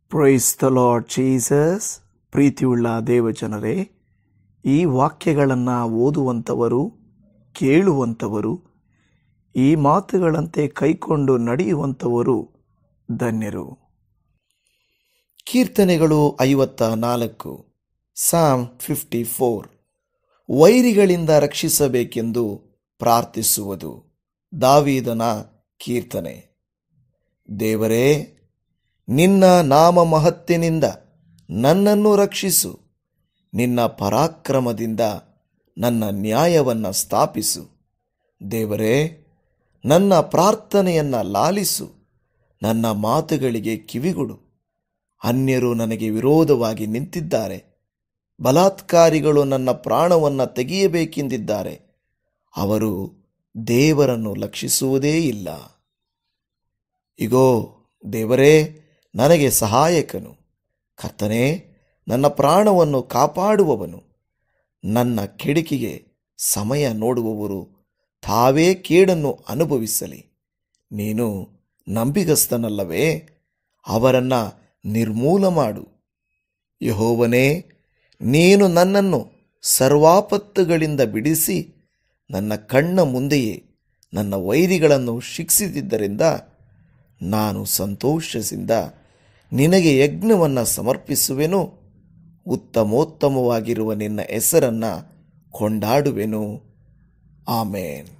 Price the lord Jesus. ಪ್ರೀತಿಯುಳ್ಳ ದೇವಜನರೇ, ಈ ವಾಕ್ಯಗಳನ್ನು ಓದುವಂಥವರು, ಕೇಳುವಂಥವರು, ಈ ಮಾತುಗಳಂತೆ ಕೈಕೊಂಡು ನಡೆಯುವಂಥವರು ಧನ್ಯರು. ಕೀರ್ತನೆಗಳು 54. ಸಾಮ್ 54. ವೈರಿಗಳಿಂದ ರಕ್ಷಿಸಬೇಕೆಂದು ಪ್ರಾರ್ಥಿಸುವುದು. ದಾವೀದನ ಕೀರ್ತನೆ. ದೇವರೇ, ನಿನ್ನ ನಾಮ ಮಹತ್ತಿನಿಂದ ನನ್ನನ್ನು ರಕ್ಷಿಸು. ನಿನ್ನ ಪರಾಕ್ರಮದಿಂದ ನನ್ನ ನ್ಯಾಯವನ್ನು ಸ್ಥಾಪಿಸು. ದೇವರೇ, ನನ್ನ ಪ್ರಾರ್ಥನೆಯನ್ನು ಲಾಲಿಸು. ನನ್ನ ಮಾತುಗಳಿಗೆ ಕಿವಿಗೊಡು. ಅನ್ಯರು ನನಗೆ ವಿರೋಧವಾಗಿ ನಿಂತಿದ್ದಾರೆ. ಬಲಾತ್ಕಾರಿಗಳು ನನ್ನ ಪ್ರಾಣವನ್ನು ತೆಗೆಯಬೇಕೆಂದಿದ್ದಾರೆ. ಅವರು ದೇವರನ್ನು ಲಕ್ಷಿಸುವುದೇ ಇಲ್ಲ. ಇಗೋ, ದೇವರೇ ನನಗೆ ಸಹಾಯಕನು. ಕರ್ತನೇ, ನನ್ನ ಪ್ರಾಣವನ್ನು ಕಾಪಾಡುವವನು. ನನ್ನ ಕೆಡುಕಿಗೆ ಸಮಯ ನೋಡುವವರು ತಾವೇ ಕೇಡನ್ನು ಅನುಭವಿಸಲಿ. ನೀನು ನಂಬಿಗಸ್ತನಲ್ಲವೇ? ಅವರನ್ನು ನಿರ್ಮೂಲ ಮಾಡು. ಯೆಹೋವನೇ, ನೀನು ನನ್ನನ್ನು ಸರ್ವಾಪತ್ತುಗಳಿಂದ ಬಿಡಿಸಿ ನನ್ನ ಕಣ್ಣ ಮುಂದೆಯೇ ನನ್ನ ವೈರಿಗಳನ್ನು ಶಿಕ್ಷಿಸಿದ್ದರಿಂದ ನಾನು ಸಂತೋಷದಿಂದ ನಿನಗೆ ಯಜ್ಞವನ್ನು ಸಮರ್ಪಿಸುವೆನು. ಉತ್ತಮೋತ್ತಮವಾಗಿರುವ ನಿನ್ನ ಹೆಸರನ್ನು ಕೊಂಡಾಡುವೆನು. ಆಮೇನ್.